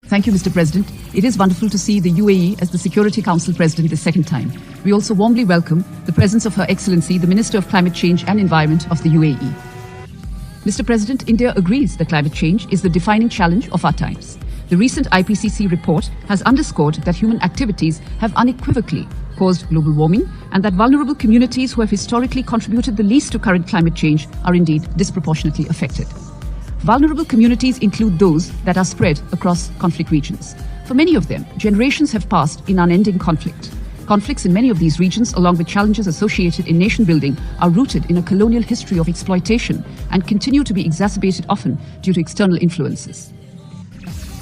Thank you, Mr. President. It is wonderful to see the UAE as the Security Council President the second time. We also warmly welcome the presence of Her Excellency, the Minister of Climate Change and Environment of the UAE. Mr. President, India agrees that climate change is the defining challenge of our times. The recent IPCC report has underscored that human activities have unequivocally caused global warming and that vulnerable communities who have historically contributed the least to current climate change are indeed disproportionately affected. Vulnerable communities include those that are spread across conflict regions. For many of them, generations have passed in unending conflict. Conflicts in many of these regions, along with challenges associated in nation building, are rooted in a colonial history of exploitation and continue to be exacerbated often due to external influences.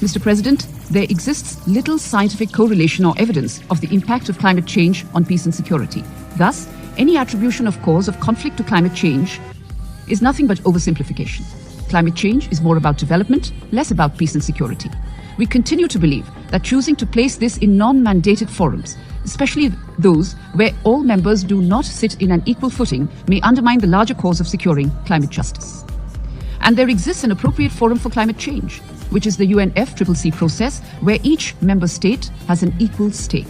Mr. President, there exists little scientific correlation or evidence of the impact of climate change on peace and security. Thus, any attribution of cause of conflict to climate change is nothing but oversimplification. Climate change is more about development, less about peace and security. We continue to believe that choosing to place this in non-mandated forums, especially those where all members do not sit in an equal footing, may undermine the larger cause of securing climate justice. And there exists an appropriate forum for climate change, which is the UNFCCC process, where each member state has an equal stake.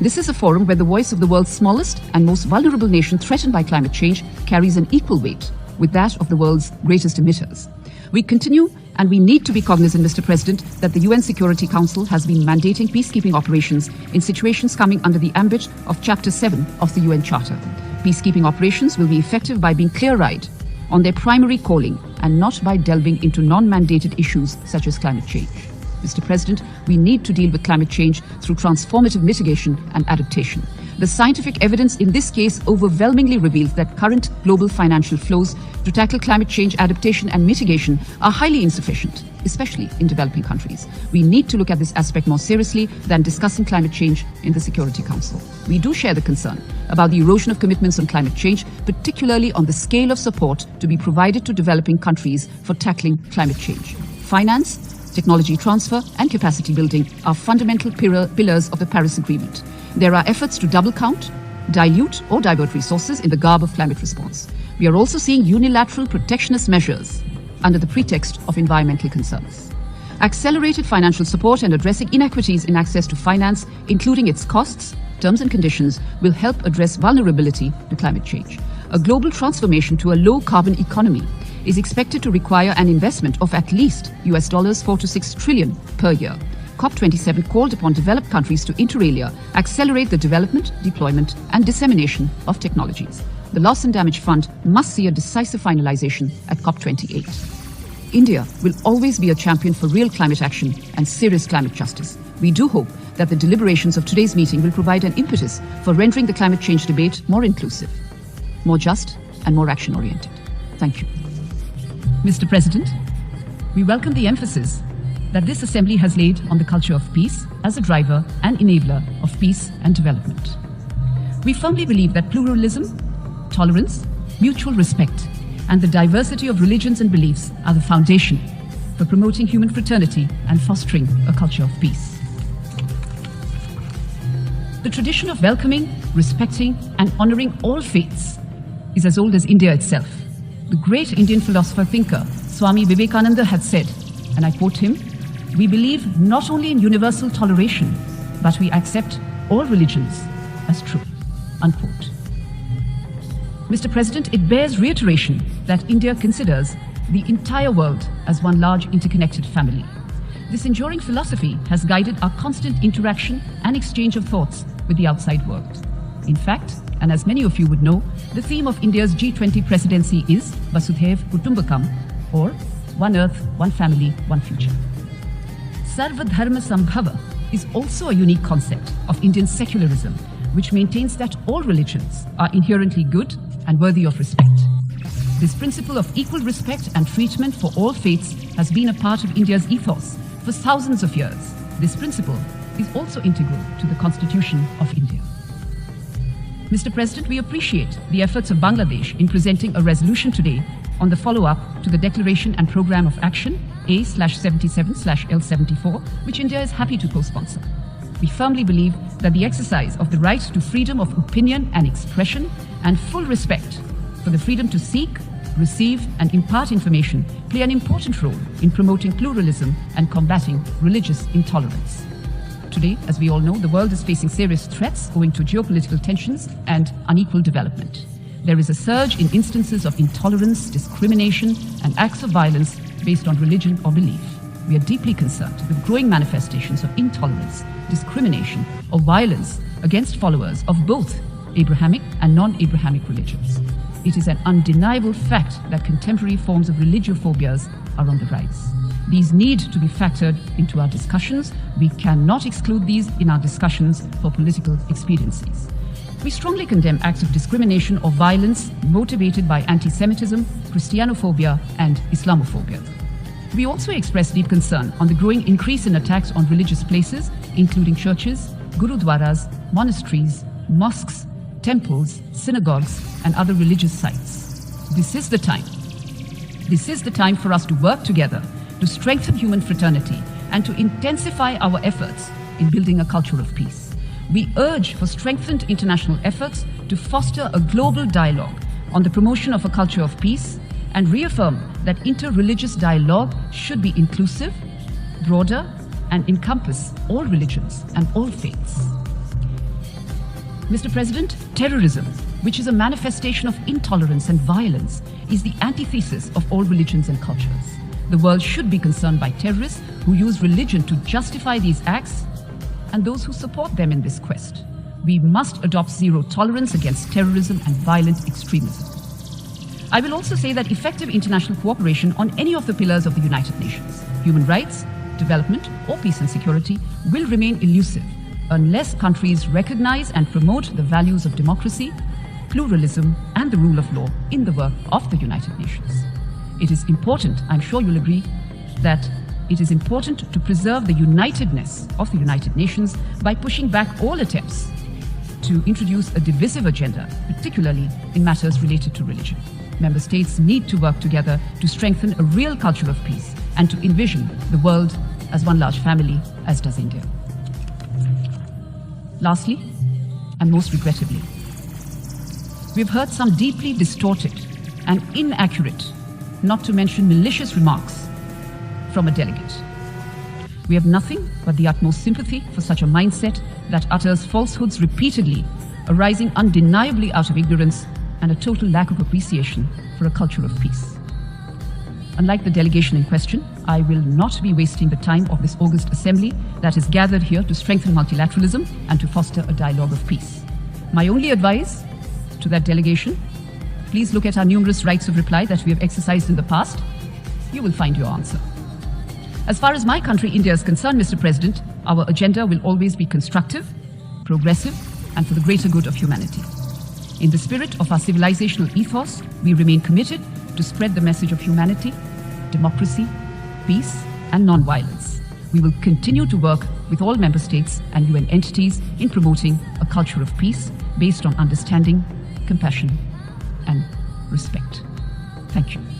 This is a forum where the voice of the world's smallest and most vulnerable nation threatened by climate change carries an equal weight with that of the world's greatest emitters. We continue and we need to be cognizant, Mr. President, that the UN Security Council has been mandating peacekeeping operations in situations coming under the ambit of Chapter 7 of the UN Charter. Peacekeeping operations will be effective by being clear-eyed on their primary calling and not by delving into non-mandated issues such as climate change. Mr. President, we need to deal with climate change through transformative mitigation and adaptation. The scientific evidence in this case overwhelmingly reveals that current global financial flows to tackle climate change adaptation and mitigation are highly insufficient, especially in developing countries. We need to look at this aspect more seriously than discussing climate change in the Security Council. We do share the concern about the erosion of commitments on climate change, particularly on the scale of support to be provided to developing countries for tackling climate change. Finance, technology transfer and capacity building are fundamental pillars of the Paris Agreement. There are efforts to double count, dilute or divert resources in the garb of climate response. We are also seeing unilateral protectionist measures under the pretext of environmental concerns. Accelerated financial support and addressing inequities in access to finance, including its costs, terms and conditions, will help address vulnerability to climate change. A global transformation to a low-carbon economy is expected to require an investment of at least $4 to 6 trillion per year. COP27 called upon developed countries to inter alia accelerate the development, deployment and dissemination of technologies. The Loss and Damage Fund must see a decisive finalization at COP28. India will always be a champion for real climate action and serious climate justice. We do hope that the deliberations of today's meeting will provide an impetus for rendering the climate change debate more inclusive, more just and more action-oriented. Thank you. Mr. President, we welcome the emphasis that this Assembly has laid on the culture of peace as a driver and enabler of peace and development. We firmly believe that pluralism, tolerance, mutual respect, and the diversity of religions and beliefs are the foundation for promoting human fraternity and fostering a culture of peace. The tradition of welcoming, respecting, and honoring all faiths is as old as India itself. The great Indian philosopher-thinker Swami Vivekananda had said, and I quote him, "We believe not only in universal toleration, but we accept all religions as true," unquote. Mr. President, it bears reiteration that India considers the entire world as one large interconnected family. This enduring philosophy has guided our constant interaction and exchange of thoughts with the outside world. In fact, and as many of you would know, the theme of India's G20 presidency is Vasudhaiv Kutumbakam, or One Earth, One Family, One Future. Sarva Dharma Sambhava is also a unique concept of Indian secularism, which maintains that all religions are inherently good and worthy of respect. This principle of equal respect and treatment for all faiths has been a part of India's ethos for thousands of years. This principle is also integral to the Constitution of India. Mr. President, we appreciate the efforts of Bangladesh in presenting a resolution today on the follow-up to the Declaration and Programme of Action A/77/L74, which India is happy to co-sponsor. We firmly believe that the exercise of the right to freedom of opinion and expression and full respect for the freedom to seek, receive and impart information play an important role in promoting pluralism and combating religious intolerance. Today, as we all know, the world is facing serious threats owing to geopolitical tensions and unequal development. There is a surge in instances of intolerance, discrimination, and acts of violence based on religion or belief. We are deeply concerned with growing manifestations of intolerance, discrimination, or violence against followers of both Abrahamic and non-Abrahamic religions. It is an undeniable fact that contemporary forms of religiophobias are on the rise. These need to be factored into our discussions. We cannot exclude these in our discussions for political expediencies. We strongly condemn acts of discrimination or violence motivated by anti-Semitism, Christianophobia, and Islamophobia. We also express deep concern on the growing increase in attacks on religious places, including churches, gurudwaras, monasteries, mosques, temples, synagogues, and other religious sites. This is the time. This is the time for us to work together to strengthen human fraternity and to intensify our efforts in building a culture of peace. We urge for strengthened international efforts to foster a global dialogue on the promotion of a culture of peace and reaffirm that interreligious dialogue should be inclusive, broader, and encompass all religions and all faiths. Mr. President, terrorism, which is a manifestation of intolerance and violence, is the antithesis of all religions and cultures. The world should be concerned by terrorists who use religion to justify these acts and those who support them in this quest. We must adopt zero tolerance against terrorism and violent extremism. I will also say that effective international cooperation on any of the pillars of the United Nations, human rights, development, or peace and security, will remain elusive unless countries recognize and promote the values of democracy, pluralism, and the rule of law in the work of the United Nations. It is important, I'm sure you'll agree, that it is important to preserve the unitedness of the United Nations by pushing back all attempts to introduce a divisive agenda, particularly in matters related to religion. Member states need to work together to strengthen a real culture of peace and to envision the world as one large family, as does India. Lastly, and most regrettably, we've heard some deeply distorted and inaccurate, not to mention malicious remarks from a delegate. We have nothing but the utmost sympathy for such a mindset that utters falsehoods repeatedly, arising undeniably out of ignorance and a total lack of appreciation for a culture of peace. Unlike the delegation in question, I will not be wasting the time of this August Assembly that is gathered here to strengthen multilateralism and to foster a dialogue of peace. My only advice to that delegation, please look at our numerous rights of reply that we have exercised in the past. You will find your answer. As far as my country, India, is concerned, Mr. President, our agenda will always be constructive, progressive, and for the greater good of humanity. In the spirit of our civilizational ethos, we remain committed to spread the message of humanity, democracy, peace, and non-violence. We will continue to work with all member states and UN entities in promoting a culture of peace based on understanding, compassion, and respect. Thank you.